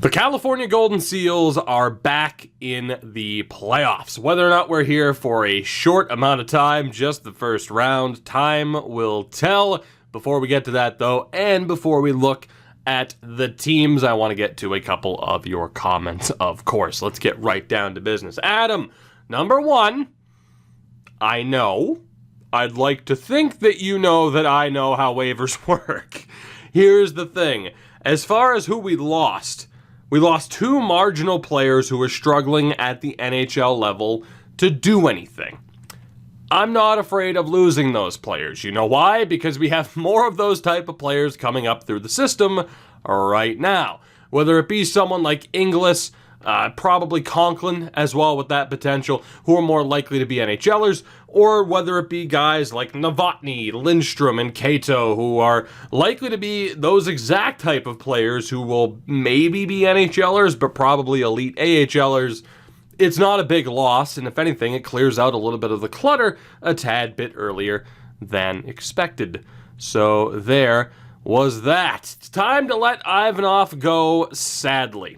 The California Golden Seals are back in the playoffs. Whether or not we're here for a short amount of time, just the first round, time will tell. Before we get to that, though, and before we look at the teams, I want to get to a couple of your comments, of course. Let's get right down to business. Adam, number one, I know. I'd like to think that you know that I know how waivers work. Here's the thing. As far as who we lost two marginal players who were struggling at the NHL level to do anything. I'm not afraid of losing those players. You know why? Because we have more of those type of players coming up through the system right now. Whether it be someone like Inglis, probably Conklin as well with that potential, who are more likely to be NHLers, or whether it be guys like Novotny, Lindstrom, and Cato, who are likely to be those exact type of players who will maybe be NHLers, but probably elite AHLers. It's not a big loss, and if anything, it clears out a little bit of the clutter a tad bit earlier than expected. So there was that. It's time to let Ivanov go, sadly.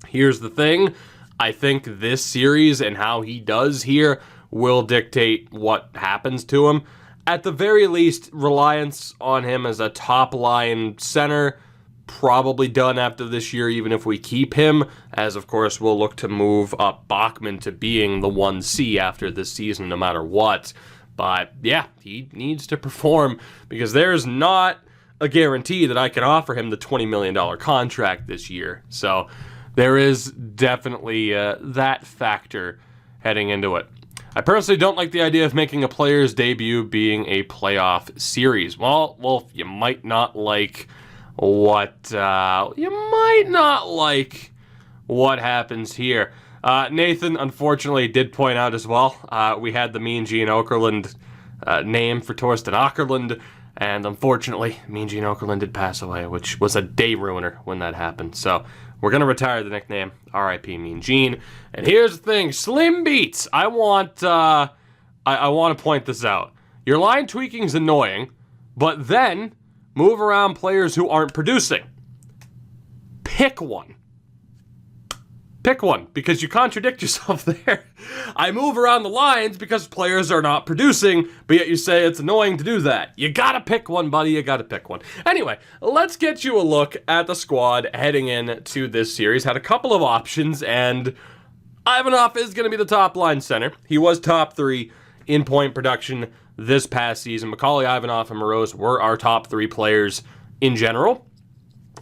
Here's the thing. I think this series and how he does here will dictate what happens to him. At the very least, reliance on him as a top-line center, probably done after this year, even if we keep him, as of course we'll look to move up Bachman to being the 1C after this season, no matter what. But yeah, he needs to perform, because there's not a guarantee that I can offer him the $20 million contract this year. So there is definitely that factor heading into it. I personally don't like the idea of making a player's debut being a playoff series. Well, you might not like what happens here. Nathan, unfortunately, did point out as well, we had the Mean Gene Okerlund name for Torsten Åkerlund, and unfortunately, Mean Gene Okerlund did pass away, which was a day ruiner when that happened. So we're going to retire the nickname, R.I.P. Mean Gene. And here's the thing, Slim Beats, I want to point this out. Your line tweaking is annoying, but then move around players who aren't producing. Pick one. Pick one, because you contradict yourself there. I move around the lines because players are not producing, but yet you say it's annoying to do that. You gotta pick one, buddy. You gotta pick one. Anyway, let's get you a look at the squad heading into this series. Had a couple of options, and Ivanov is going to be the top-line center. He was top 3 in point production this past season. Macaulay, Ivanov, and Moroz were our top 3 players in general.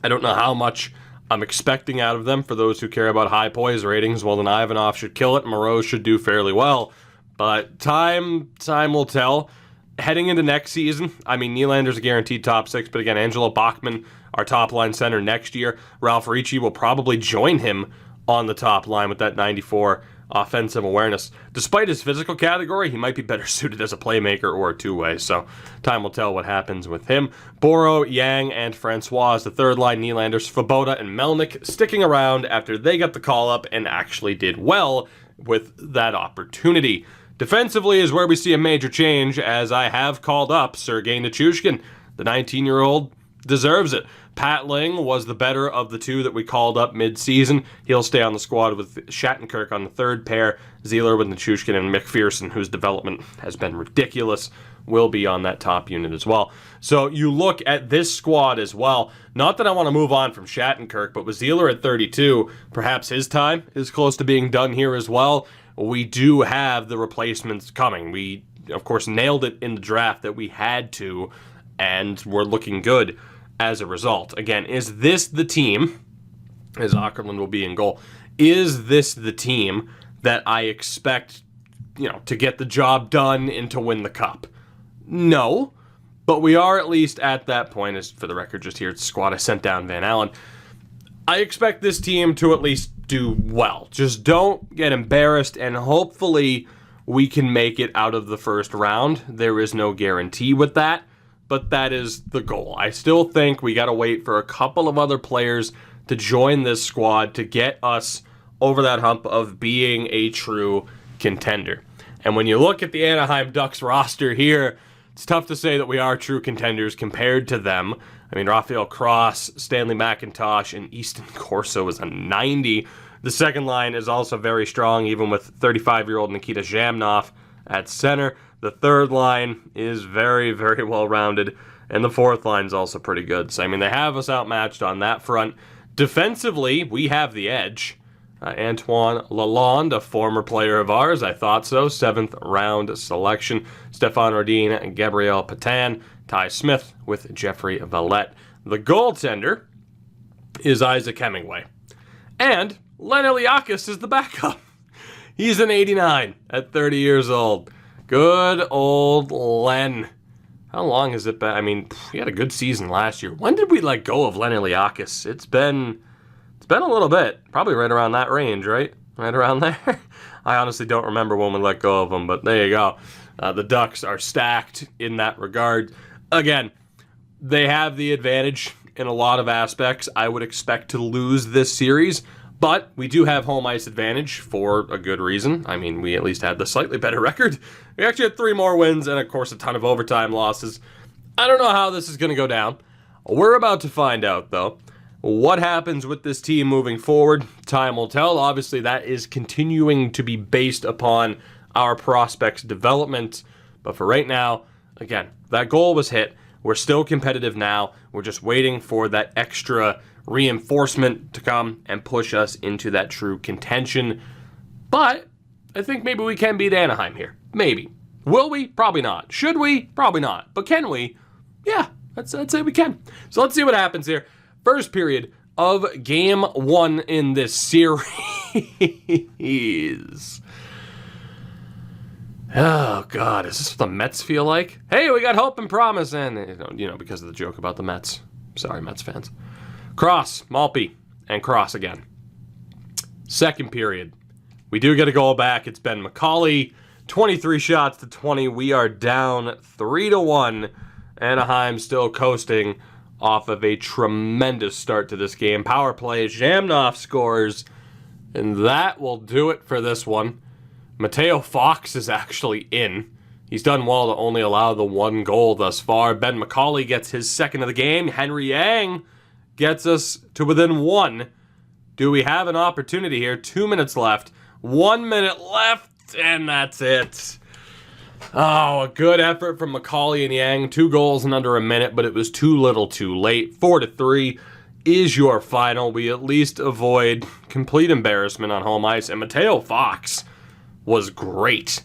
I don't know how much I'm expecting out of them. For those who care about high poise ratings, well, then Ivanov should kill it. Moroz should do fairly well. But time will tell. Heading into next season, I mean, Nylander's a guaranteed top 6, but again, Angelo Bachman, our top-line center next year. Ralph Ricci will probably join him on the top line with that 94 offensive awareness. Despite his physical category, he might be better suited as a playmaker or a two-way, so time will tell what happens with him. Boro, Yang, and Francois, the third line. Nylander, Svoboda, and Melnick sticking around after they got the call-up and actually did well with that opportunity. Defensively is where we see a major change, as I have called up Sergei Nichushkin. The 19-year-old deserves it. Pat Ling was the better of the two that we called up mid-season. He'll stay on the squad with Shattenkirk on the third pair. Zeeler with Nichushkin, and McPherson, whose development has been ridiculous, will be on that top unit as well. So you look at this squad as well. Not that I want to move on from Shattenkirk, but with Zeeler at 32, perhaps his time is close to being done here as well. We do have the replacements coming. We, of course, nailed it in the draft that we had to, and we're looking good as a result. Again, is this the team, as Åkerlund will be in goal, is this the team that I expect, to get the job done and to win the cup? No, but we are at least at that point. As for the record, just here, it's the squad I sent down Van Allen. I expect this team to at least do well. Just don't get embarrassed, and hopefully we can make it out of the first round. There is no guarantee with that, but that is the goal. I still think we got to wait for a couple of other players to join this squad to get us over that hump of being a true contender. And when you look at the Anaheim Ducks roster here, it's tough to say that we are true contenders compared to them. I mean, Rafael Cross, Stanley McIntosh, and Easton Corso is a 90. The second line is also very strong, even with 35-year-old Nikita Zhamnov at center. The third line is very, very well-rounded, and the fourth line is also pretty good. So, I mean, they have us outmatched on that front. Defensively, we have the edge. Antoine Lalonde, a former player of ours, I thought so, 7th round selection. Stefan Rodin and Gabriel Patan. Ty Smith with Jeffrey Vallette. The goaltender is Isaac Hemingway. And Len Eliakis is the backup. He's an 89 at 30 years old. Good old Len. How long has it been? I mean, he had a good season last year. When did we let go of Len Eliakis? It's been a little bit. Probably right around that range, right? Right around there. I honestly don't remember when we let go of him, but there you go. The Ducks are stacked in that regard. Again, they have the advantage in a lot of aspects. I would expect to lose this series, but we do have home ice advantage for a good reason. I mean, we at least had the slightly better record. We actually had 3 more wins and, of course, a ton of overtime losses. I don't know how this is going to go down. We're about to find out, though. What happens with this team moving forward, time will tell. Obviously, that is continuing to be based upon our prospects' development. But for right now, again, that goal was hit. We're still competitive now. We're just waiting for that extra reinforcement to come and push us into that true contention. But I think maybe we can beat Anaheim here. Maybe. Will we? Probably not. Should we? Probably not. But can we? Yeah, I'd say we can. So let's see what happens here. First period of Game 1 in this series. Oh, God. Is this what the Mets feel like? Hey, we got hope and promise. And, because of the joke about the Mets. Sorry, Mets fans. Cross, Malpe, and Cross again. Second period. We do get a goal back. It's Ben McCauley. 23 shots to 20. We are down 3-1. Anaheim still coasting off of a tremendous start to this game. Power play, Zhamnov scores, and that will do it for this one. Mateo Fox is actually in. He's done well to only allow the 1 goal thus far. Ben McCauley gets his second of the game. Henry Yang gets us to within 1. Do we have an opportunity here? 2 minutes left. 1 minute left, and that's it. Oh, a good effort from McCauley and Yang. 2 goals in under a minute, but it was too little too late. 4-3 is your final. We at least avoid complete embarrassment on home ice. And Mateo Fox was great.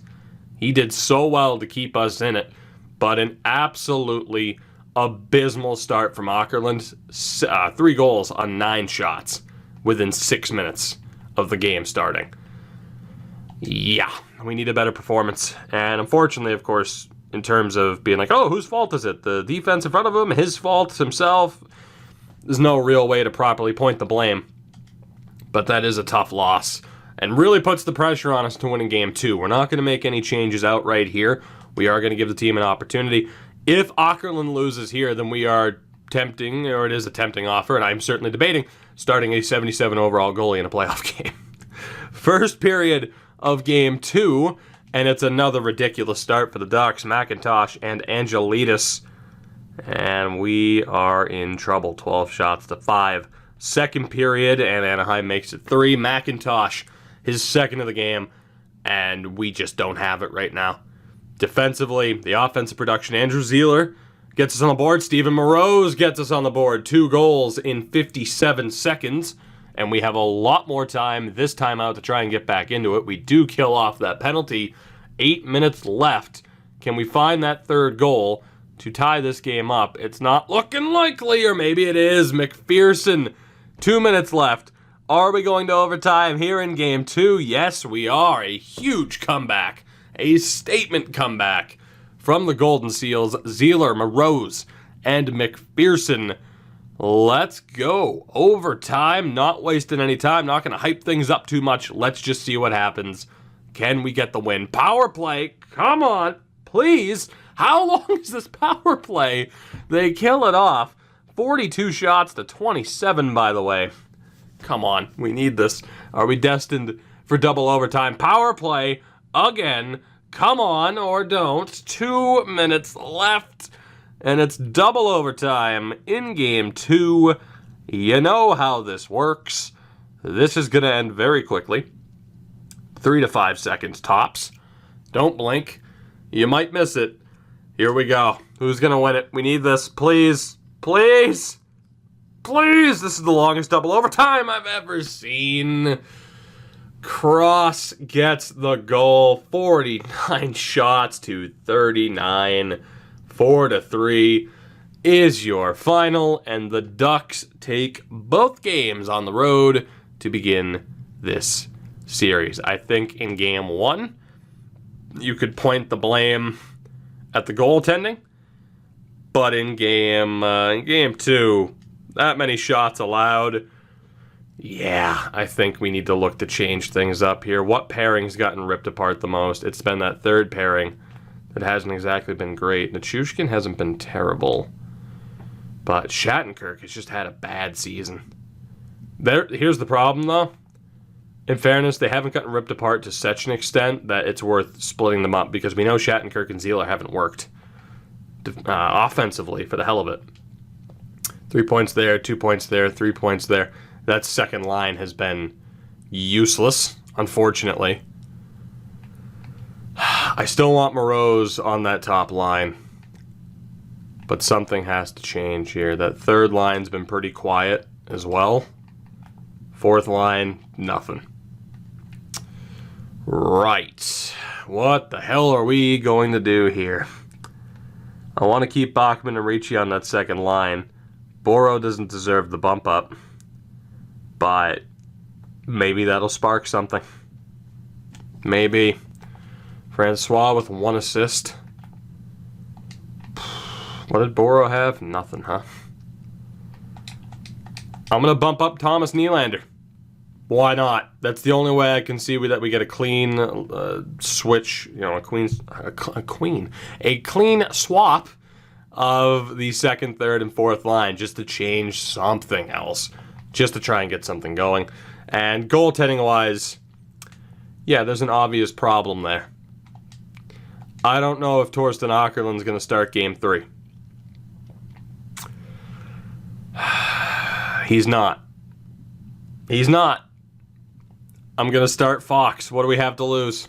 He did so well to keep us in it. But an absolutely abysmal start from Åkerlund. 3 goals on 9 shots within 6 minutes of the game starting. Yeah, we need a better performance. And unfortunately, of course, in terms of being like, oh, whose fault is it? The defense in front of him? His fault? Himself? There's no real way to properly point the blame. But that is a tough loss and really puts the pressure on us to win in Game 2. We're not going to make any changes outright here. We are going to give the team an opportunity. If Åkerlund loses here, then we are tempting, or it is a tempting offer, and I'm certainly debating starting a 77 overall goalie in a playoff game. First period of Game 2, and it's another ridiculous start for the Ducks. McIntosh and Angelidis, and we are in trouble. 12 shots to 5. Second period, and Anaheim makes it 3. McIntosh, his second of the game, and we just don't have it right now. Defensively, the offensive production, Andrew Zieler gets us on the board. Steven Moroz gets us on the board. 2 goals in 57 seconds. And we have a lot more time this time out to try and get back into it. We do kill off that penalty. 8 minutes left. Can we find that third goal to tie this game up? It's not looking likely, or maybe it is. McPherson, 2 minutes left. Are we going to overtime here in Game 2? Yes, we are. A huge comeback. A statement comeback from the Golden Seals. Zieler, Moroz, and McPherson. Let's go. Overtime, not wasting any time, not going to hype things up too much. Let's just see what happens. Can we get the win? Power play, come on, please. How long is this power play? They kill it off. 42 shots to 27, by the way. Come on, we need this. Are we destined for double overtime? Power play, again. Come on, or don't. 2 minutes left. and it's double overtime in Game 2. You know how this works. This is going to end very quickly. 3 to 5 seconds tops. Don't blink. You might miss it. Here we go. Who's going to win it? We need this. Please. Please. Please. This is the longest double overtime I've ever seen. Cross gets the goal. 49 shots to 39. 4-3 is your final. And the Ducks take both games on the road to begin this series. I think in Game 1, you could point the blame at the goaltending, but in Game 2, that many shots allowed, yeah, I think we need to look to change things up here. What pairing's gotten ripped apart the most? It's been that third pairing that hasn't exactly been great. Nichushkin hasn't been terrible, but Shattenkirk has just had a bad season. Here's the problem, though. In fairness, they haven't gotten ripped apart to such an extent that it's worth splitting them up, because we know Shattenkirk and Zieler haven't worked offensively for the hell of it. 3 points there, 2 points there, 3 points there. That second line has been useless, unfortunately. I still want Moreau's on that top line, but something has to change here. That third line's been pretty quiet as well. Fourth line, nothing. Right. What the hell are we going to do here? I want to keep Bachman and Ricci on that second line. Boro doesn't deserve the bump up, but maybe that'll spark something. Maybe. Francois with 1 assist. What did Boro have? Nothing, huh? I'm going to bump up Thomas Nylander. Why not? That's the only way I can see that we get a clean switch, a clean swap of the second, third, and fourth line, just to change something else, just to try and get something going. And goaltending-wise, yeah, there's an obvious problem there. I don't know if Torsten Åkerlund's going to start Game 3. He's not. He's not. I'm going to start Fox. What do we have to lose?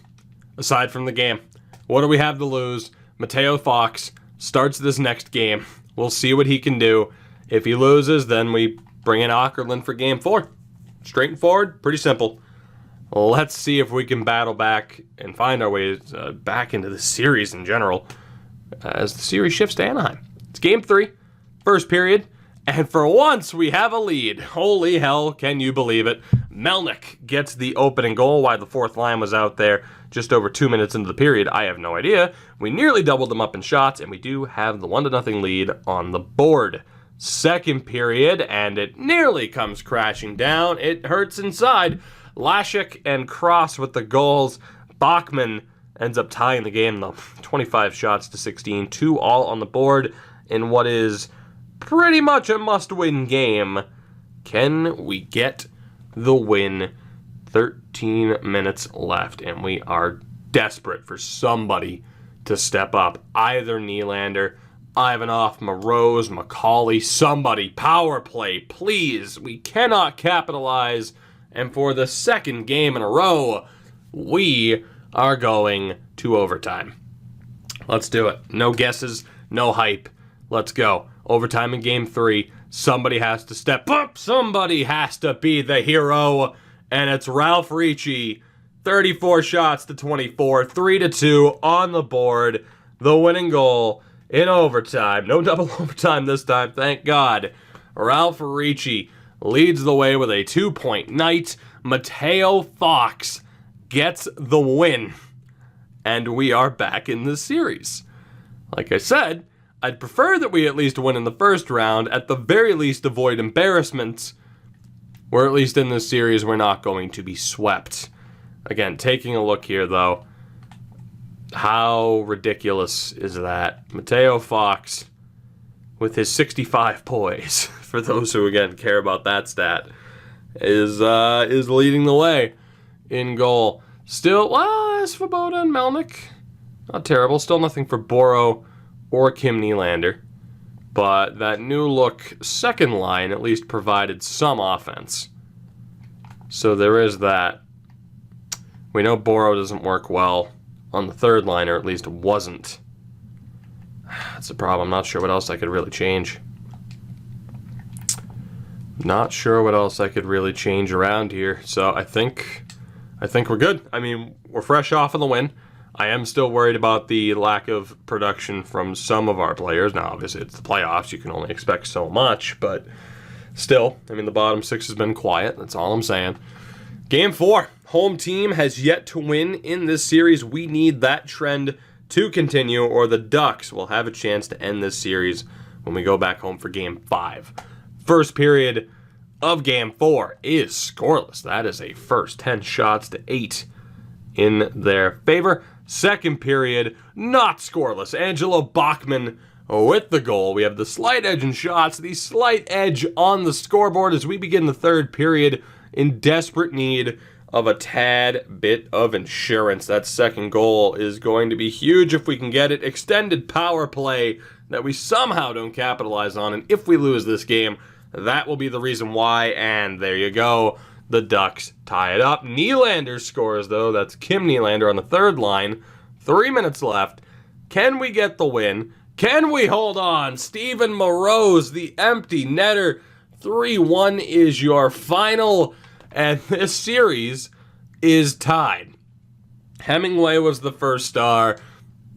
Aside from the game. What do we have to lose? Mateo Fox starts this next game. We'll see what he can do. If he loses, then we bring in Åkerlund for Game 4. Straight and forward. Pretty simple. Let's see if we can battle back and find our way back into the series in general as the series shifts to Anaheim. It's Game 3. First period. And for once, we have a lead. Holy hell, can you believe it? Melnyk gets the opening goal while the fourth line was out there just over 2 minutes into the period. I have no idea. We nearly doubled them up in shots, and we do have the 1-0 lead on the board. Second period, and it nearly comes crashing down. It hurts inside. Lashik and Cross with the goals. Bachman ends up tying the game, though. 25 shots to 16, 2 all on the board in what is pretty much a must-win game. Can we get the win? 13 minutes left, and we are desperate for somebody to step up. Either Nylander, Ivanov, Moreau, McCauley, somebody. Power play, please. We cannot capitalize, and for the second game in a row, we are going to overtime. Let's do it. No guesses, no hype. Let's go. Overtime in Game 3. Somebody has to step up. Somebody has to be the hero. And it's Ralph Ricci. 34 shots to 24. 3-2 on the board. The winning goal in overtime. No double overtime this time, thank God. Ralph Ricci leads the way with a 2-point night. Mateo Fox gets the win. And we are back in the series. Like I said, I'd prefer that we at least win in the first round, at the very least avoid embarrassments, or at least in this series we're not going to be swept. Again, taking a look here though, how ridiculous is that? Mateo Fox, with his 65 poise, for those who again care about that stat, is leading the way in goal. Still, well, Svoboda and Melnyk, not terrible. Still nothing for Boro or Kim Nylander. But that new look second line at least provided some offense. So there is that. We know Boro doesn't work well on the third line, or at least wasn't. That's the problem. I'm not sure what else I could really change. Not sure what else I could really change around here. So I think we're good. I mean, we're fresh off of the win. I am still worried about the lack of production from some of our players. Now, obviously, it's the playoffs. You can only expect so much, but still, I mean, the bottom six has been quiet. That's all I'm saying. Game 4. Home team has yet to win in this series. We need that trend to continue, or the Ducks will have a chance to end this series when we go back home for Game 5. First period of Game 4 is scoreless. That is a first 10 shots to 8 in their favor. Second period, not scoreless. Angelo Bachman with the goal. We have the slight edge in shots, the slight edge on the scoreboard as we begin the third period in desperate need of a tad bit of insurance. That second goal is going to be huge if we can get it. Extended power play that we somehow don't capitalize on, and if we lose this game, that will be the reason why, and there you go. The Ducks tie it up. Nylander scores, though. That's Kim Nylander on the third line. 3 minutes left. Can we get the win? Can we hold on? Steven Moreau's the empty netter. 3-1 is your final, and this series is tied. Hemingway was the first star.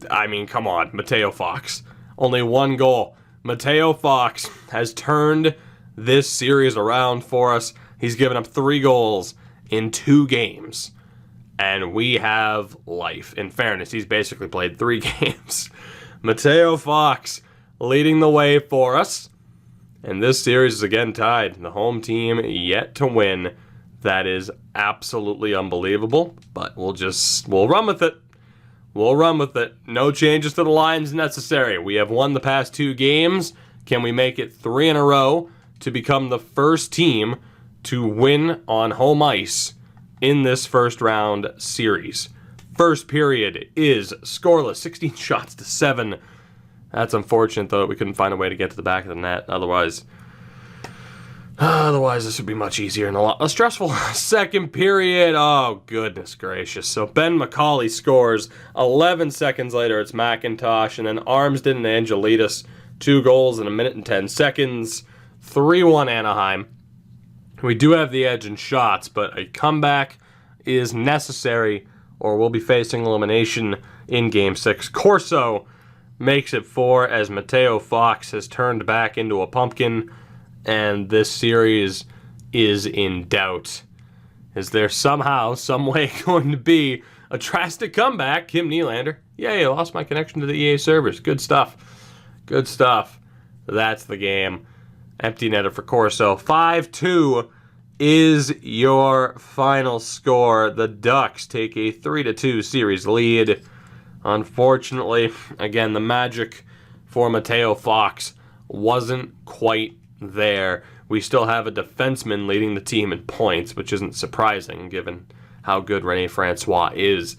I mean, come on. Mateo Fox. Only one goal. Mateo Fox has turned this series around for us. He's given up 3 goals in 2 games. And we have life. In fairness, he's basically played 3 games. Mateo Fox leading the way for us. And this series is again tied. The home team yet to win. That is absolutely unbelievable. But we'll run with it. We'll run with it. No changes to the lines necessary. We have won the past 2 games. Can we make it 3 in a row to become the first team to win on home ice in this first round series? First period is scoreless, 16 shots to 7. That's unfortunate, though. We couldn't find a way to get to the back of the net. Otherwise, this would be much easier and a lot less stressful. Second period, oh, goodness gracious. So Ben McCauley scores. 11 seconds later, it's McIntosh. And then Armsden and Angelides, 2 goals in 1 minute and 10 seconds. 3-1 Anaheim. We do have the edge in shots, but a comeback is necessary or we'll be facing elimination in Game 6. Corso makes it 4 as Mateo Fox has turned back into a pumpkin, and this series is in doubt. Is there somehow, some way going to be a drastic comeback? Kim Nylander. Yay, I lost my connection to the EA servers. Good stuff. Good stuff. That's the game. Empty netter for Corso. 5-2 is your final score. The Ducks take a 3-2 series lead. Unfortunately, again, the magic for Mateo Fox wasn't quite there. We still have a defenseman leading the team in points, which isn't surprising given how good Rene Francois is.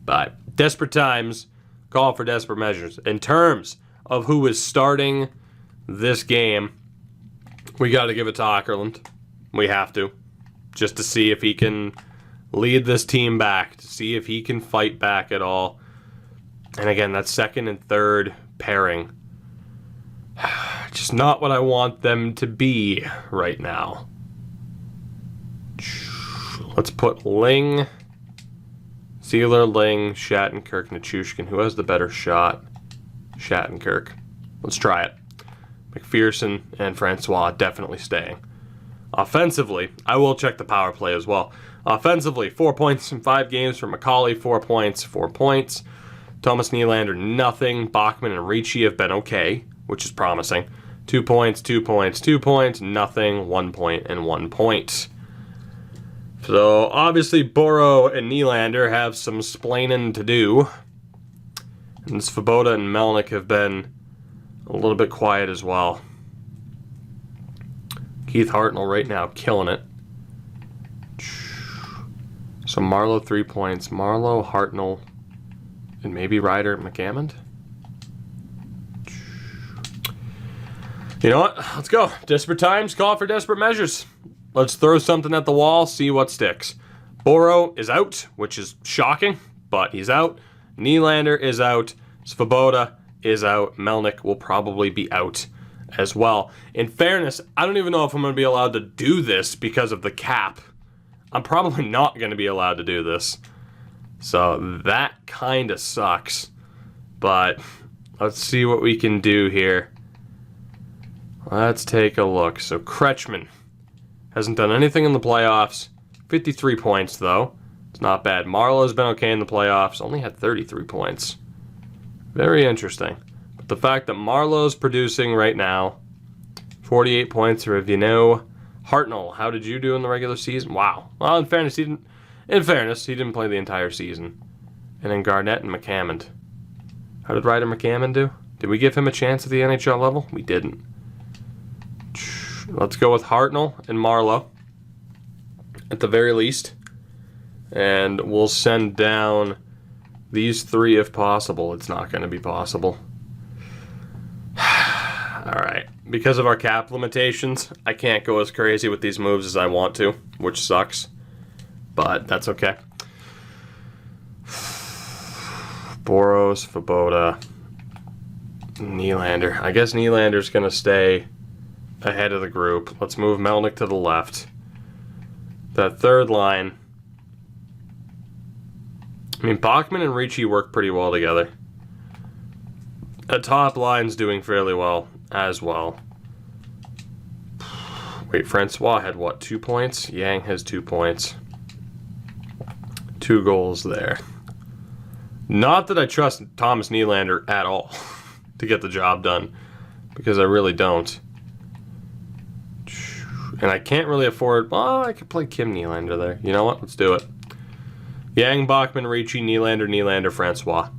But desperate times call for desperate measures. In terms of who is starting this game, we got to give it to Åkerlund. We have to. Just to see if he can lead this team back. To see if he can fight back at all. And again, that second and third pairing. Just not what I want them to be right now. Let's put Ling, Sealer, Ling, Shattenkirk, Nichushkin. Who has the better shot? Shattenkirk. Let's try it. McPherson and Francois definitely staying. Offensively, I will check the power play as well. Offensively, 4 points in 5 games for McCauley. 4 points, 4 points. Thomas Nylander, nothing. Bachman and Ricci have been okay, which is promising. 2 points, 2 points, 2 points, nothing. 1 point and 1 point. So, obviously, Boro and Nylander have some splaining to do. And Svoboda and Melnick have been a little bit quiet as well. Keith Hartnell right now killing it. So Marlowe 3 points. Marlowe, Hartnell, and maybe Ryder McAmmond. You know what? Let's go. Desperate times call for desperate measures. Let's throw something at the wall, see what sticks. Boro is out, which is shocking, but he's out. Nylander is out. Svoboda is out. Melnyk will probably be out as well. In fairness, I don't even know if I'm going to be allowed to do this because of the cap. I'm probably not going to be allowed to do this. So that kind of sucks. But let's see what we can do here. Let's take a look. So Kretschmann hasn't done anything in the playoffs. 53 points, though. It's not bad. Marlowe's been okay in the playoffs. Only had 33 points. Very interesting. But the fact that Marlowe's producing right now, 48 points for Vino. Hartnell, how did you do in the regular season? Wow. Well, in fairness, he didn't play the entire season. And then Garnett and McCammond. How did Ryder McCammond do? Did we give him a chance at the NHL level? We didn't. Let's go with Hartnell and Marlowe at the very least. And we'll send down these three if possible. It's not going to be possible. Alright. Because of our cap limitations, I can't go as crazy with these moves as I want to, which sucks. But that's okay. Boros, Svoboda, Nylander. I guess Nylander's going to stay ahead of the group. Let's move Melnyk to the left. That third line. I mean, Bachman and Ricci work pretty well together. The top line's doing fairly well as well. Wait, Francois had what, 2 points? Yang has 2 points. 2 goals there. Not that I trust Thomas Nylander at all to get the job done, because I really don't. And I can't really afford... Well, I could play Kim Nylander there. You know what? Let's do it. Yang, Bachman, Ricci, Nylander, Francois.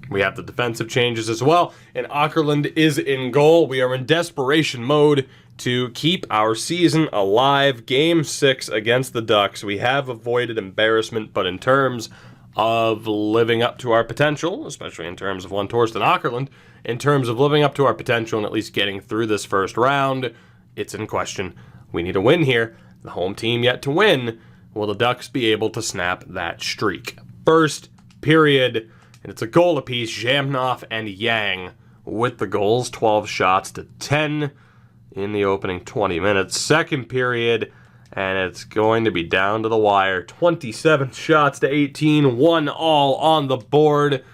We have the defensive changes as well. And Åkerlund is in goal. We are in desperation mode to keep our season alive. Game 6 against the Ducks. We have avoided embarrassment, but in terms of living up to our potential, especially in terms of one Torsten Åkerlund, in terms of living up to our potential and at least getting through this first round, it's in question. We need a win here. The home team yet to win. Will the Ducks be able to snap that streak? First period, and it's a goal apiece. Zhamnov and Yang with the goals. 12 shots to 10 in the opening 20 minutes. Second period, and it's going to be down to the wire. 27 shots to 18. 1 all on the board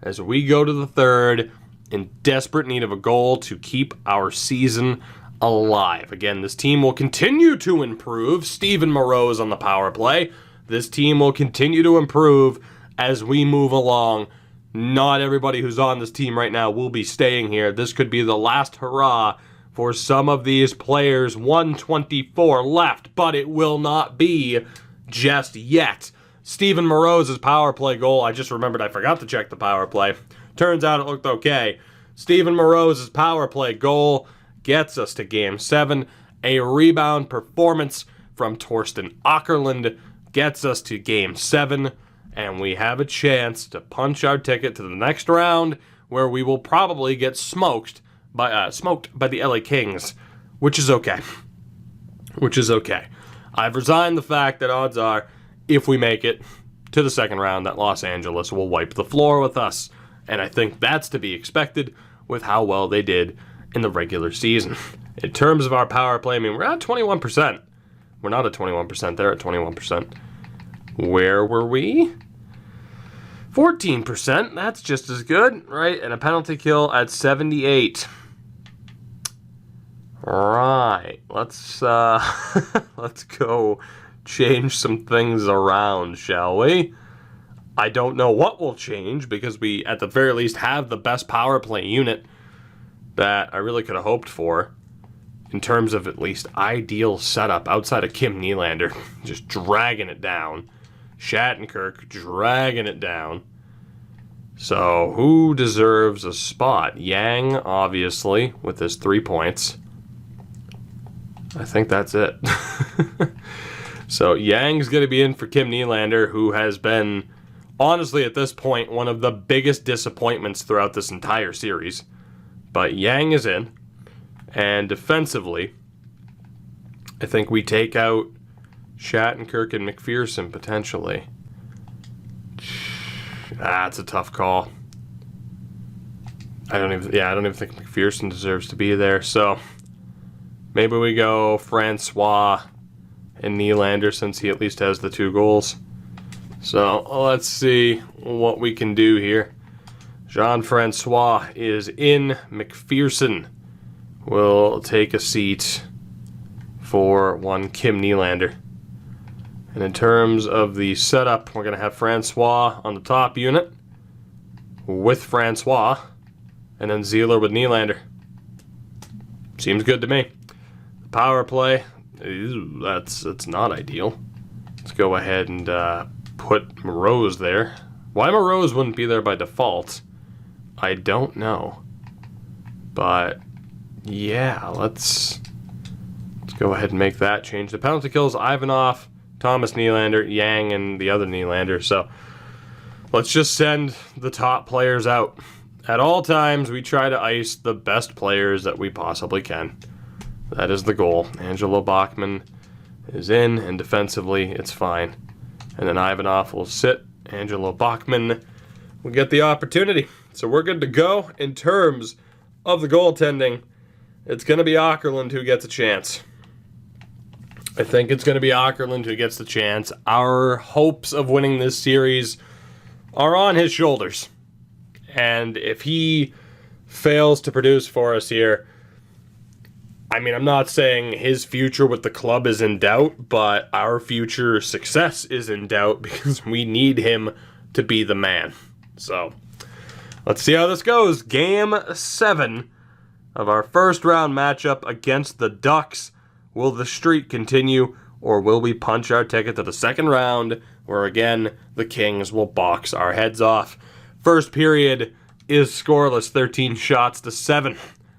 as we go to the third in desperate need of a goal to keep our season alive. Again, this team will continue to improve. Steven Moreau is on the power play. This team will continue to improve as we move along. Not everybody who's on this team right now will be staying here. This could be the last hurrah for some of these players. 124 left, but it will not be just yet. Steven Moreau's power play goal. I just remembered I forgot to check the power play. Turns out it looked okay. Steven Moreau's power play goal gets us to Game 7. A rebound performance from Torsten Åkerlund gets us to Game 7. And we have a chance to punch our ticket to the next round, where we will probably get smoked by the LA Kings, which is okay. I've resigned the fact that odds are, if we make it to the second round, that Los Angeles will wipe the floor with us. And I think that's to be expected with how well they did in the regular season. In terms of our power play, I mean, we're at 21%. We're not at 21%, they're at 21%. Where were we? 14%, that's just as good, right? And a penalty kill at 78. Right, let's go change some things around, shall we? I don't know what will change, because we, at the very least, have the best power play unit that I really could have hoped for, in terms of at least ideal setup, outside of Kim Nylander, just dragging it down. Shattenkirk dragging it down. So, who deserves a spot? Yang, obviously, with his 3 points. I think that's it. So, Yang's going to be in for Kim Nylander, who has been, honestly, at this point, one of the biggest disappointments throughout this entire series. But Yang is in. And defensively, I think we take out Shattenkirk and McPherson potentially. That's a tough call. I don't even think McPherson deserves to be there. So maybe we go Francois and Nylander since he at least has the 2 goals. So let's see what we can do here. Jean-Francois is in. McPherson will take a seat for one Kim Nylander. And in terms of the setup, we're going to have Francois on the top unit with Francois, and then Zeeler with Nylander. Seems good to me. The power play, that's not ideal. Let's go ahead and put Moroz there. Why Moroz wouldn't be there by default, I don't know. But yeah, let's go ahead and make that change. The penalty kills Ivanov, Thomas Nylander, Yang, and the other Nylander. So let's just send the top players out. At all times, we try to ice the best players that we possibly can. That is the goal. Angelo Bachman is in, and defensively, it's fine. And then Ivanov will sit. Angelo Bachman will get the opportunity. So we're good to go. In terms of the goaltending, it's going to be Åkerlund who gets a chance. I think it's going to be Åkerlund who gets the chance. Our hopes of winning this series are on his shoulders. And if he fails to produce for us here, I mean, I'm not saying his future with the club is in doubt, but our future success is in doubt because we need him to be the man. So let's see how this goes. Game 7 of our first round matchup against the Ducks. Will the streak continue, or will we punch our ticket to the second round, where again, the Kings will box our heads off? First period is scoreless, 13 shots to 7.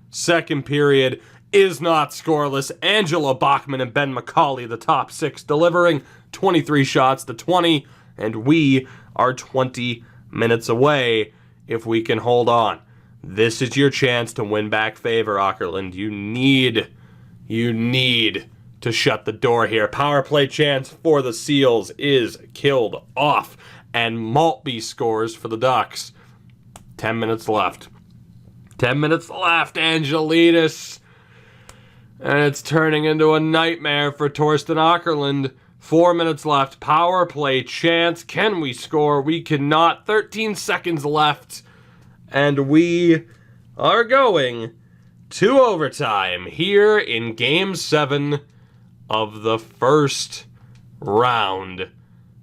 Second period is not scoreless. Angelo Bachman and Ben McCauley, the top 6, delivering 23 shots to 20, and we are 20 minutes away if we can hold on. This is your chance to win back favor, Åkerlund. You need to shut the door here. Power play chance for the Seals is killed off. And Maltby scores for the Ducks. 10 minutes left. 10 minutes left, Angelidis. And it's turning into a nightmare for Torsten Åkerlund. 4 minutes left. Power play chance. Can we score? We cannot. 13 seconds left. And we are going to overtime here in Game 7 of the first round.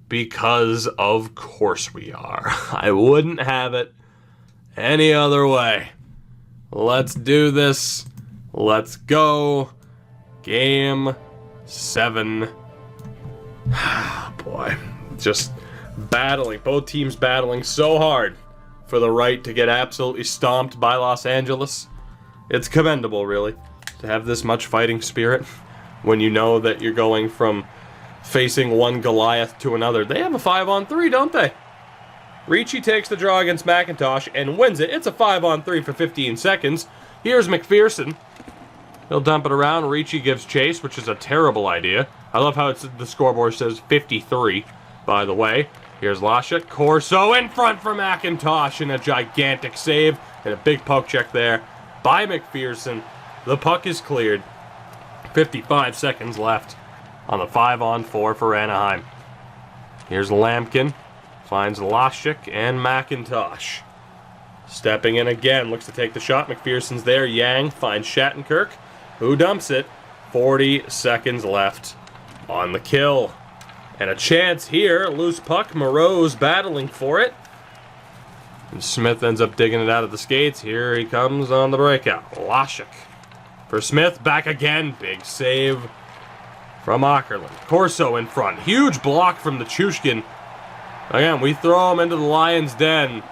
Because of course we are. I wouldn't have it any other way. Let's do this. Let's go. Game 7. Boy, just battling. Both teams battling so hard for the right to get absolutely stomped by Los Angeles. It's commendable, really, to have this much fighting spirit when you know that you're going from facing one Goliath to another. They have a 5-on-3, don't they? Ricci takes the draw against McIntosh and wins it. It's a 5-on-3 for 15 seconds. Here's McPherson. He'll dump it around. Ricci gives chase, which is a terrible idea. I love how the scoreboard says 53, by the way. Here's Lasha. Corso in front for McIntosh and a gigantic save and a big poke check there by McPherson. The puck is cleared. 55 seconds left on the 5-on-4 for Anaheim. Here's Lampkin. Finds Lasik and McIntosh. Stepping in again. Looks to take the shot. McPherson's there. Yang finds Shattenkirk, who dumps it. 40 seconds left on the kill. And a chance here. Loose puck. Moreau's battling for it. And Smith ends up digging it out of the skates. Here he comes on the breakout. Lasik for Smith. Back again. Big save from Åkerlund. Corso in front. Huge block from the Chushkin. Again, we throw him into the lion's den,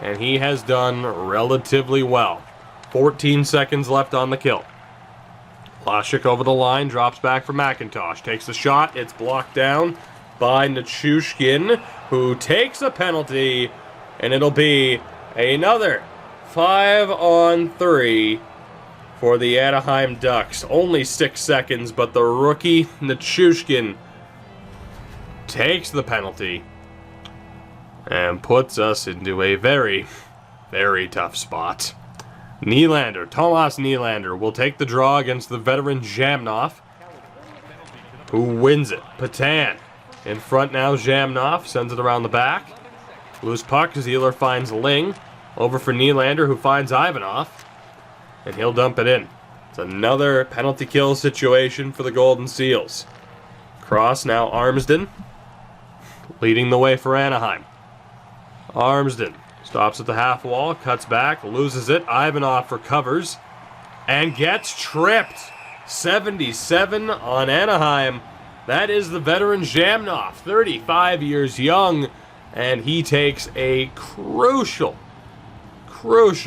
and he has done relatively well. 14 seconds left on the kill. Lasik over the line, drops back for McIntosh. Takes the shot. It's blocked down by Nichushkin, who takes a penalty, and it'll be another 5-on-3 for the Anaheim Ducks. Only 6 seconds, but the rookie Nichushkin takes the penalty and puts us into a very, very tough spot. Nylander, Tomas Nylander, will take the draw against the veteran Zhamnov, who wins it. Patan in front now. Zhamnov sends it around the back. Loose puck. Zieler finds Ling. Over for Nylander, who finds Ivanov, and he'll dump it in. It's another penalty kill situation for the Golden Seals. Cross now. Armsden leading the way for Anaheim. Armsden stops at the half wall, cuts back, loses it. Ivanov recovers and gets tripped. 77 on Anaheim. That is the veteran Zhamnov, 35 years young, and he takes a crucial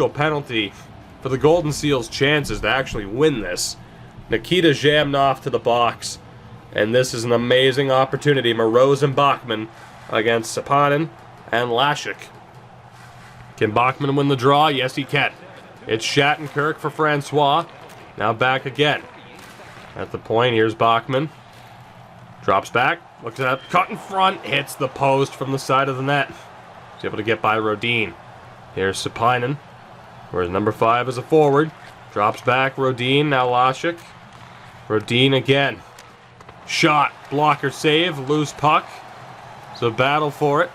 penalty for the Golden Seals' chances to actually win this. Nikita Zhamnov to the box, and this is an amazing opportunity. Moroz and Bachman against Sapanin and Lashik. Can Bachman win the draw? Yes, he can. It's Shattenkirk for Francois. Now back again. At the point, here's Bachman. Drops back, looks at it, cut in front, hits the post from the side of the net. He's able to get by Rodin. Here's Sapainen, whereas number 5 is a forward. Drops back, Rodin, now Lashik. Rodin again. Shot, blocker save, loose puck. So battle for it.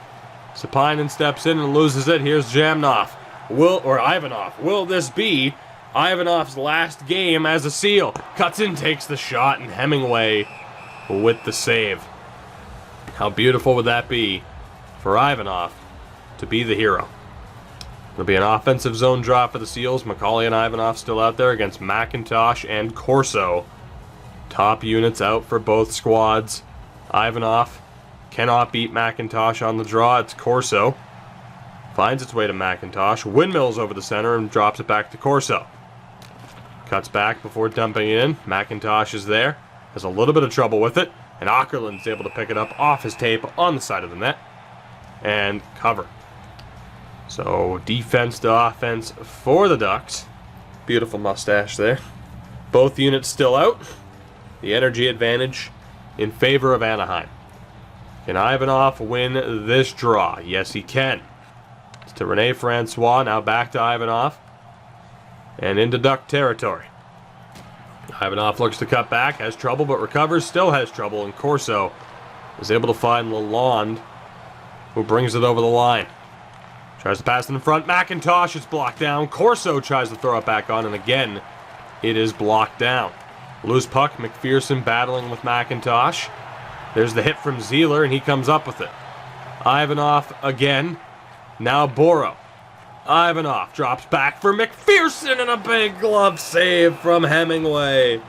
Sapainen steps in and loses it. Here's Zhamnov. Ivanov. Will this be Ivanov's last game as a Seal? Cuts in, takes the shot, and Hemingway with the save. How beautiful would that be for Ivanov to be the hero? It'll be an offensive zone draw for the Seals. Macaulay and Ivanov still out there against McIntosh and Corso. Top units out for both squads. Ivanov cannot beat McIntosh on the draw. It's Corso. Finds its way to McIntosh. Windmills over the center and drops it back to Corso. Cuts back before dumping it in. McIntosh is there. Has a little bit of trouble with it. And Åkerlund's able to pick it up off his tape on the side of the net. And cover. So defense to offense for the Ducks. Beautiful mustache there. Both units still out. The energy advantage in favor of Anaheim. Can Ivanov win this draw? Yes, he can. It's to Rene Francois, now back to Ivanov. And into Duck territory. Ivanov looks to cut back, has trouble, but recovers, still has trouble, and Corso is able to find Lalonde, who brings it over the line. Tries to pass it in front. McIntosh is blocked down. Corso tries to throw it back on, and again, it is blocked down. Loose puck, McPherson battling with McIntosh. There's the hit from Zieler, and he comes up with it. Ivanov again. Now Boro. Ivanov drops back for McPherson, and a big glove save from Hemingway.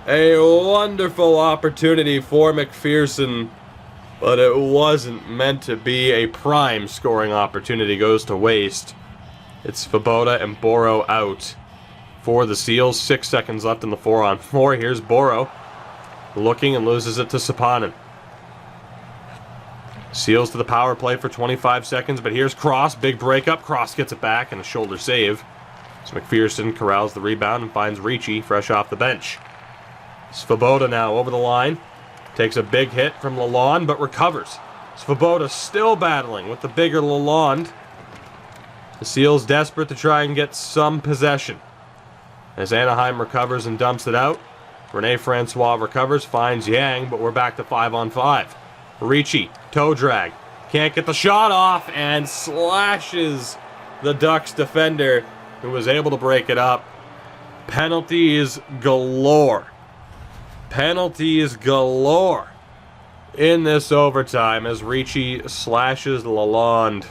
A wonderful opportunity for McPherson, but it wasn't meant to be. A prime scoring opportunity goes to waste. It's Svoboda and Boro out for the Seals. 6 seconds left in the 4-on-4. Here's Boro looking and loses it to Sapanen. Seals to the power play for 25 seconds, but here's Cross. Big breakup. Cross gets it back and a shoulder save. So McPherson corrals the rebound and finds Ricci fresh off the bench. Svoboda now over the line. Takes a big hit from Lalonde, but recovers. Svoboda still battling with the bigger Lalonde. The Seals desperate to try and get some possession. As Anaheim recovers and dumps it out. Rene Francois recovers, finds Yang, but we're back to 5-on-5. Ricci, toe drag. Can't get the shot off and slashes the Ducks defender, who was able to break it up. Penalties galore. Penalties galore in this overtime as Ricci slashes Lalonde.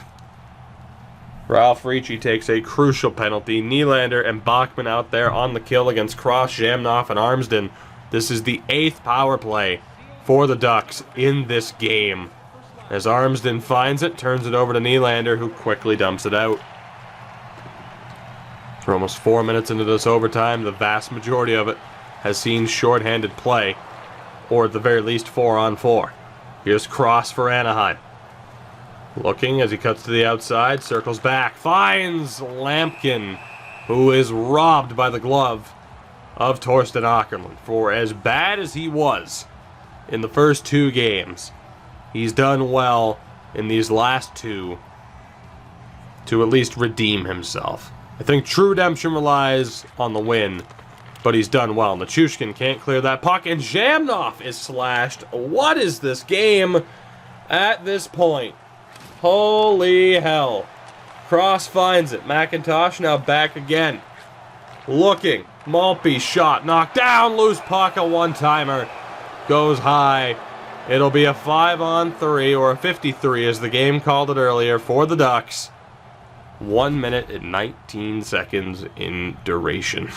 Ralph Ricci takes a crucial penalty. Nylander and Bachman out there on the kill against Cross, Zhamnov, and Armsden. This is the 8th power play for the Ducks in this game. As Armsden finds it, turns it over to Nylander, who quickly dumps it out. We're almost 4 minutes into this overtime. The vast majority of it has seen shorthanded play, or at the very least 4-on-4. Here's Cross for Anaheim. Looking as he cuts to the outside, circles back, finds Lampkin, who is robbed by the glove of Torsten Åkerlund. For as bad as he was in the first 2 games, he's done well in these last 2 to at least redeem himself. I think true redemption relies on the win, but he's done well. Nichushkin can't clear that puck, and Zhamnov is slashed. What is this game at this point? Holy hell. Cross finds it. McIntosh now back again. Looking. Maltby shot. Knocked down. Loose puck. A one-timer. Goes high. It'll be a 5-on-3 or a 53 as the game called it earlier for the Ducks. 1 minute and 19 seconds in duration.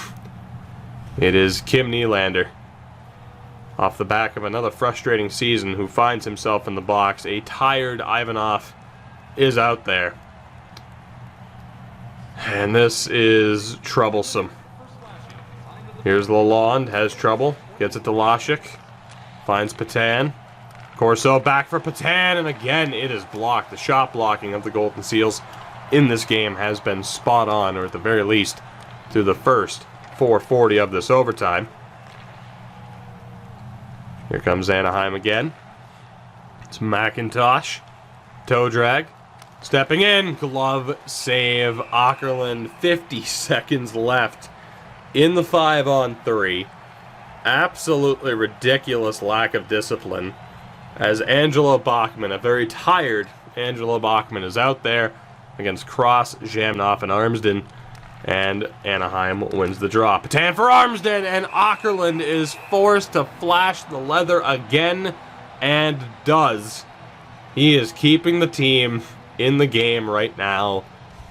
It is Kim Nylander, off the back of another frustrating season, who finds himself in the box. A tired Ivanov is out there. And this is troublesome. Here's Lalonde, has trouble. Gets it to Lasik. Finds Patan. Corso back for Patan, and again it is blocked. The shot blocking of the Golden Seals in this game has been spot on, or at the very least, through the first 4:40 of this overtime. Here comes Anaheim again. It's McIntosh. Toe drag. Stepping in. Glove save. Åkerlund. 50 seconds left in the 5-on-3. Absolutely ridiculous lack of discipline, as Angelo Bachman, a very tired Angelo Bachman, is out there against Cross, Zhamnov, and Armsden. And Anaheim wins the draw. Patan for Armsden, and Åkerlund is forced to flash the leather again, and does. He is keeping the team in the game right now.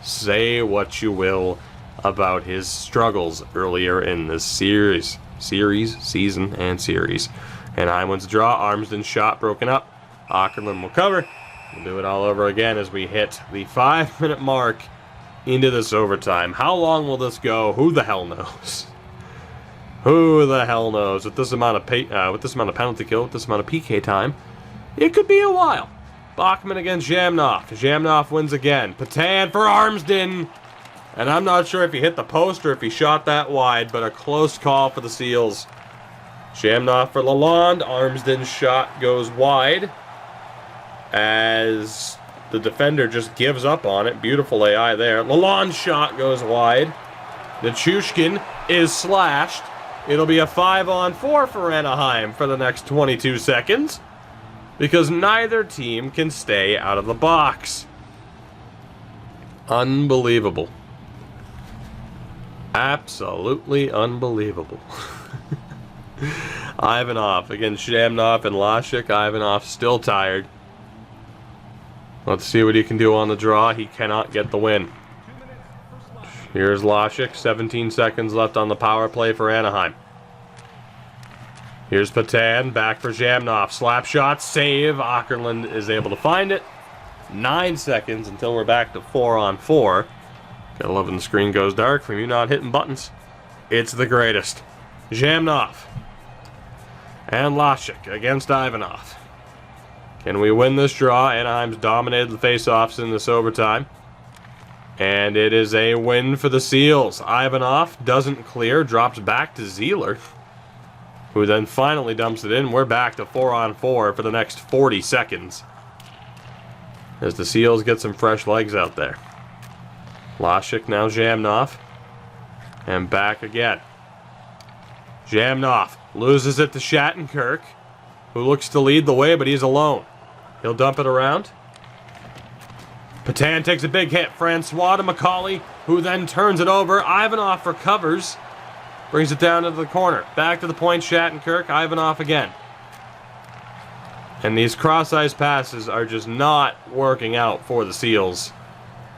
Say what you will about his struggles earlier in this season. Anaheim wins the draw. Armsden's shot broken up. Åkerlund will cover. We'll do it all over again as we hit the 5-minute mark into this overtime. How long will this go? Who the hell knows? Who the hell knows? With this amount of penalty kill, with this amount of PK time, it could be a while. Bachman against Zhamnov. Zhamnov wins again. Patan for Armsden. And I'm not sure if he hit the post or if he shot that wide, but a close call for the Seals. Zhamnov for Lalonde. Armsden's shot goes wide as the defender just gives up on it. Beautiful AI there. Lalonde's shot goes wide. Nichushkin is slashed. It'll be a 5-on-4 for Anaheim for the next 22 seconds, because neither team can stay out of the box. Unbelievable. Absolutely unbelievable. Ivanov against Zhamnov and Lasik. Ivanov still tired. Let's see what he can do on the draw. He cannot get the win. Here's Lasik. 17 seconds left on the power play for Anaheim. Here's Patan. Back for Zhamnov. Slap shot. Save. Åkerlund is able to find it. 9 seconds until we're back to 4-on-4. Gotta love when the screen goes dark from you not hitting buttons. It's the greatest. Zhamnov and Lasik against Ivanov. Can we win this draw? Anaheim's dominated the faceoffs in this overtime, and it is a win for the Seals. Ivanov doesn't clear, drops back to Zeeler, who then finally dumps it in. We're back to 4-on-4 for the next 40 seconds as the Seals get some fresh legs out there. Lasik, now Zhamnov, and back again. Zhamnov loses it to Shattenkirk, who looks to lead the way, but he's alone. He'll dump it around. Patan takes a big hit. Francois to McCauley, who then turns it over. Ivanov recovers, brings it down into the corner. Back to the point, Shattenkirk. Ivanov again. And these cross-ice passes are just not working out for the Seals.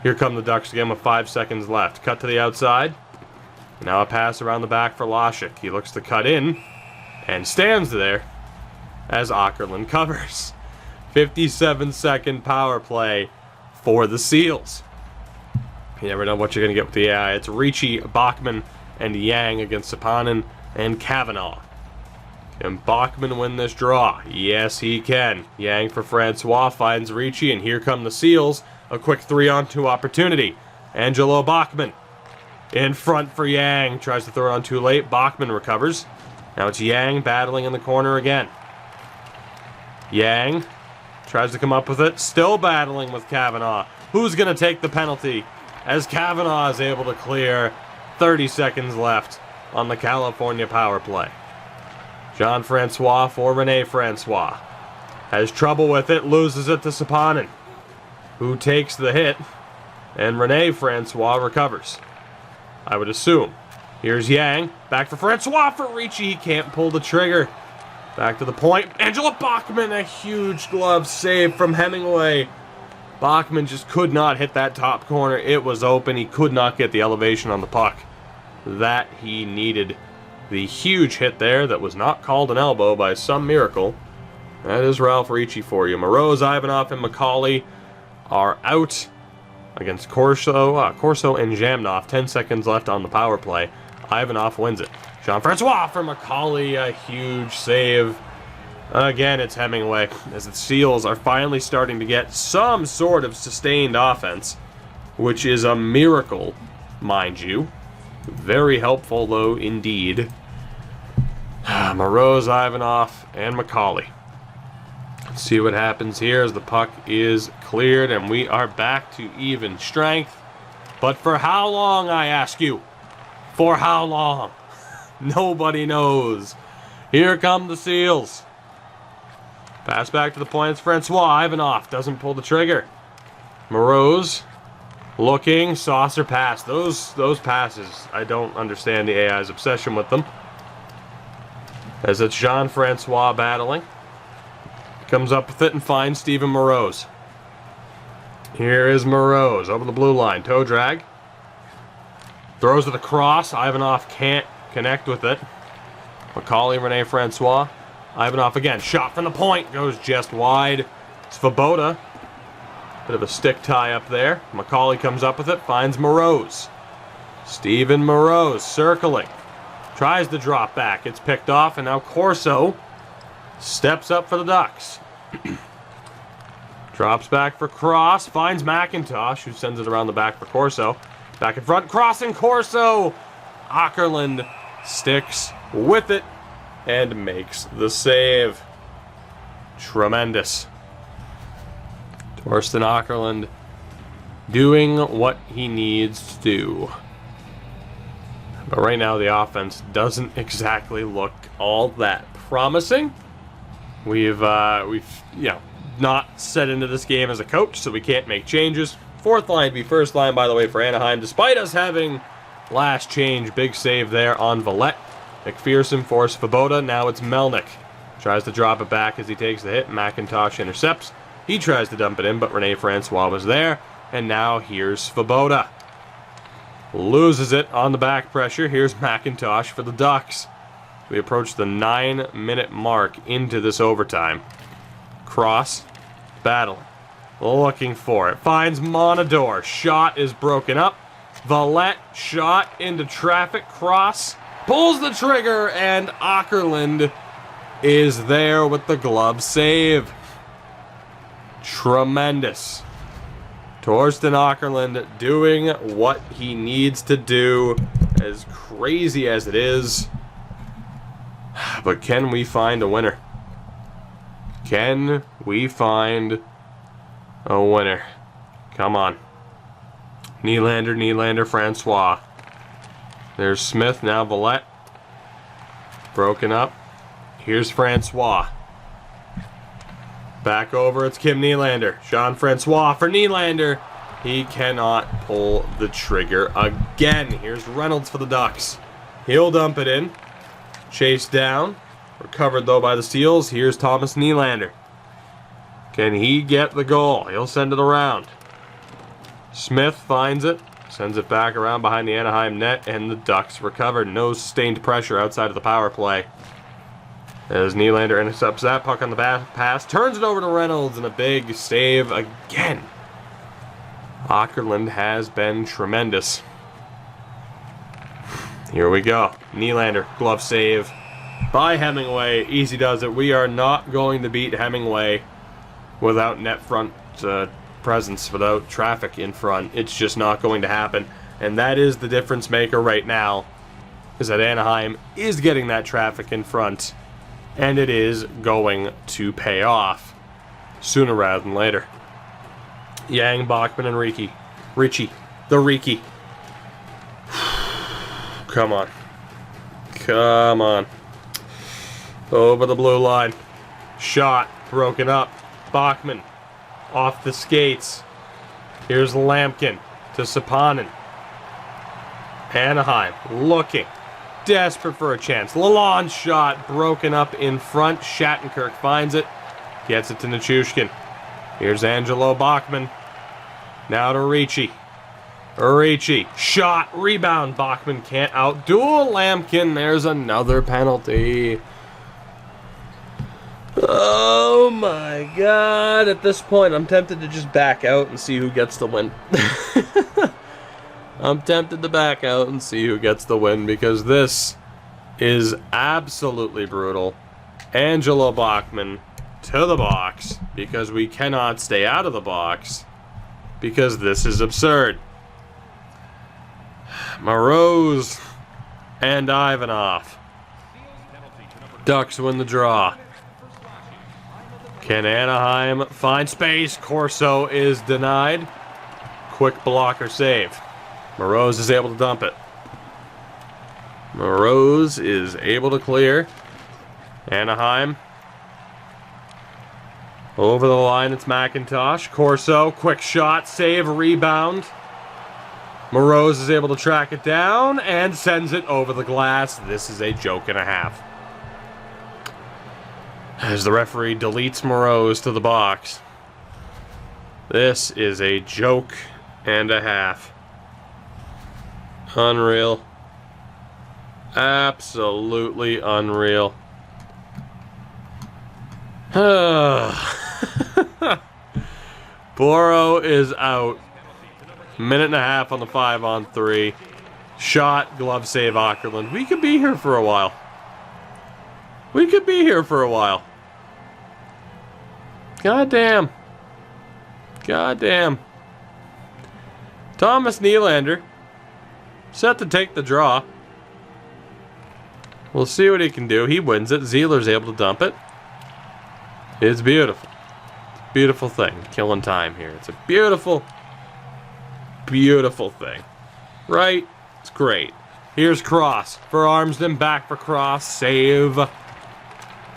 Here come the Ducks again with 5 seconds left. Cut to the outside. Now a pass around the back for Lasik. He looks to cut in and stands there as Åkerlund covers. 57-second power play for the Seals. You never know what you're going to get with the AI. It's Ricci, Bachman, and Yang against Sapanen and Kavanaugh. Can Bachman win this draw? Yes, he can. Yang for Francois finds Ricci, and here come the Seals. A quick 3-on-2 opportunity. Angelo Bachman In front for Yang. Tries to throw it on too late. Bachman recovers. Now it's Yang battling in the corner again. Yang tries to come up with it. Still battling with Kavanaugh. Who's going to take the penalty? As Kavanaugh is able to clear. 30 seconds left on the California power play. Jean-Francois for Rene Francois. Has trouble with it. Loses it to Sapanen, who takes the hit. And Rene Francois recovers, I would assume. Here's Yang. Back for Francois for Ricci. He can't pull the trigger. Back to the point. Angela Bachman, a huge glove save from Hemingway. Bachman just could not hit that top corner. It was open. He could not get the elevation on the puck that he needed. The huge hit there that was not called an elbow by some miracle. That is Ralph Ricci for you. Moroz, Ivanov, and McCauley are out against Corso and Jamnov. 10 seconds left on the power play. Ivanov wins it. Jean-Francois for McCauley, a huge save. Again, it's Hemingway, as the Seals are finally starting to get some sort of sustained offense, which is a miracle, mind you. Very helpful, though, indeed. Moroz, Ivanov, and McCauley. Let's see what happens here as the puck is cleared, and we are back to even strength. But for how long, I ask you? For how long? Nobody knows. Here come the Seals. Pass back to the points. Francois. Ivanov doesn't pull the trigger. Moroz looking. Saucer pass. Those passes, I don't understand the AI's obsession with them. As it's Jean-Francois battling. Comes up with it and finds Steven Moroz. Here is Moroz over the blue line. Toe drag. Throws it across. Ivanov can't connect with it. McCauley, Rene Francois. Ivanov again. Shot from the point. Goes just wide. Svoboda. Bit of a stick tie up there. McCauley comes up with it. Finds Moroz. Steven Moroz circling. Tries to drop back. It's picked off. And now Corso steps up for the Ducks. Drops back for Cross. Finds McIntosh, who sends it around the back for Corso. Back in front. Crossing Corso. Åkerlund sticks with it and makes the save. Tremendous. Torsten Åkerlund doing what he needs to do. But right now the offense doesn't exactly look all that promising. We've not set into this game as a coach, so we can't make changes. Fourth line be first line, by the way, for Anaheim, despite us having last change. Big save there on Valette. McPherson for Svoboda. Now it's Melnick. Tries to drop it back as he takes the hit. McIntosh intercepts. He tries to dump it in, but Rene Francois was there. And now here's Svoboda. Loses it on the back pressure. Here's McIntosh for the Ducks. We approach the 9-minute mark into this overtime. Cross. Battling. Looking for it. Finds Monador. Shot is broken up. Valette shot into traffic. Cross. Pulls the trigger, and Åkerlund is there with the glove save. Tremendous. Torsten Åkerlund doing what he needs to do, as crazy as it is. But can we find a winner? Can we find a winner? Come on. Nylander, Francois. There's Smith, now Valette. Broken up. Here's Francois. Back over, it's Kim Nylander. Jean-Francois for Nylander. He cannot pull the trigger again. Here's Reynolds for the Ducks. He'll dump it in. Chased down. Recovered, though, by the Seals. Here's Thomas Nylander. Can he get the goal? He'll send it around. Smith finds it. Sends it back around behind the Anaheim net, and the Ducks recover. No sustained pressure outside of the power play. As Nylander intercepts that puck on the pass, turns it over to Reynolds, and a big save again. Åkerlund has been tremendous. Here we go. Nylander, glove save by Hemingway. Easy does it. We are not going to beat Hemingway without net front presence, without traffic in front. It's just not going to happen. And that is the difference maker right now, is that Anaheim is getting that traffic in front, and it is going to pay off sooner rather than later. Yang, Bachman, and Ricci. The Ricci. Come on. Come on. Over the blue line. Shot. Broken up. Bachman. Off the skates. Here's Lampkin to Sapanen. Anaheim looking. Desperate for a chance. Lalonde shot. Broken up in front. Shattenkirk finds it. Gets it to Nichushkin. Here's Angelo Bachman. Now to Ricci. Ricci. Shot. Rebound. Bachman can't outduel Lampkin. There's another penalty. Oh my god. At this point, I'm tempted to just back out and see who gets the win. I'm tempted to back out and see who gets the win, because this is absolutely brutal. Angelo Bachman to the box, because we cannot stay out of the box, because this is absurd. Moroz and Ivanov. Ducks win the draw. Can Anaheim find space? Corso is denied. Quick blocker save. Moroz is able to dump it. Moroz is able to clear. Anaheim. Over the line, it's McIntosh. Corso, quick shot, save, rebound. Moroz is able to track it down and sends it over the glass. This is a joke and a half. As the referee deletes Moroz to the box. This is a joke and a half. Unreal. Absolutely unreal. Boro is out. Minute and a half on the 5-on-3. Shot, glove save, Åkerlund. We could be here for a while. We could be here for a while. God damn. God damn. Thomas Nylander. Set to take the draw. We'll see what he can do. He wins it. Zieler's able to dump it. It's beautiful. It's a beautiful thing. Killing time here. It's a beautiful, beautiful thing. Right? It's great. Here's Cross for Armsden. Back for Cross. Save.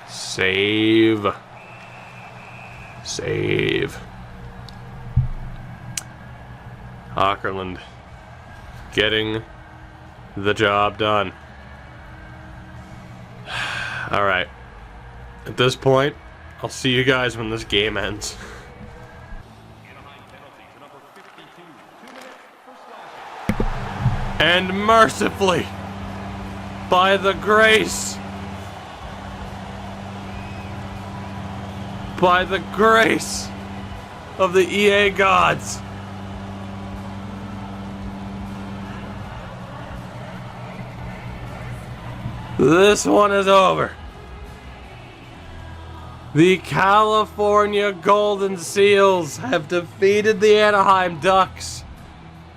Save. Save. Åkerlund getting the job done. All right. At this point, I'll see you guys when this game ends. And mercifully, by the grace of the EA gods, this one is over. The California Golden Seals have defeated the Anaheim Ducks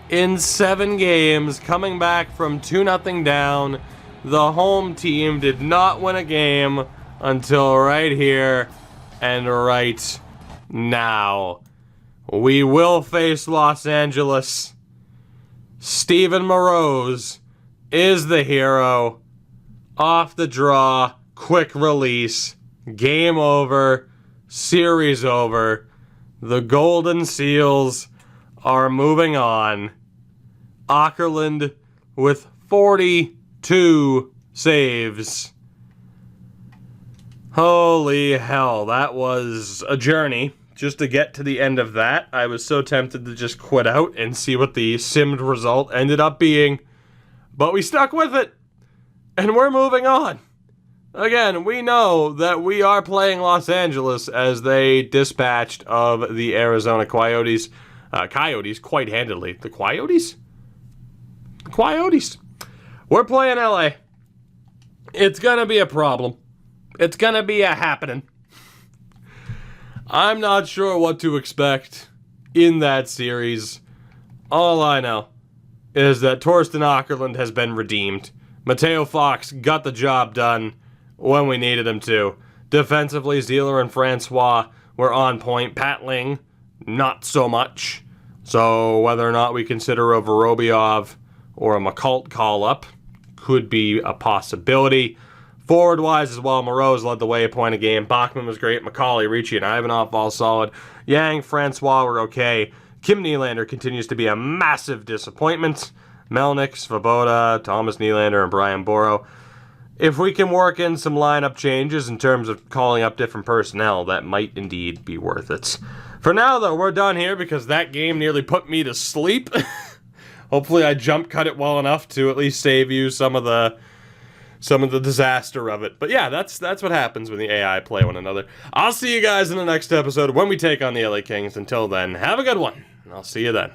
in 7 games, coming back from 2-0 down. The home team did not win a game until right here and right now. We will face Los Angeles. Steven Moroz is the hero. Off the draw, quick release, game over, series over. The Golden Seals are moving on. Åkerlund with 42 saves. Holy hell, that was a journey just to get to the end of that. I was so tempted to just quit out and see what the simmed result ended up being, but we stuck with it. And we're moving on. Again, we know that we are playing Los Angeles as they dispatched of the Arizona Coyotes. Coyotes quite handily. The Coyotes? The Coyotes. We're playing LA. It's gonna be a problem. It's gonna be a happening. I'm not sure what to expect in that series. All I know is that Torsten Åkerlund has been redeemed. Mateo Fox got the job done when we needed him to. Defensively, Zieler and Francois were on point. Pat Ling, not so much. So whether or not we consider a Vorobyov or a McCult call-up could be a possibility. Forward-wise as well, Moreau's led the way a point a game. Bachman was great. McCauley, Ricci, and Ivanov all solid. Yang, Francois were okay. Kim Nylander continues to be a massive disappointment. Melnick, Svoboda, Thomas Nylander, and Brian Boro. If we can work in some lineup changes in terms of calling up different personnel, that might indeed be worth it. For now, though, we're done here because that game nearly put me to sleep. Hopefully I jump cut it well enough to at least save you some of the disaster of it. But yeah, that's what happens when the AI play one another. I'll see you guys in the next episode when we take on the LA Kings. Until then, have a good one. I'll see you then.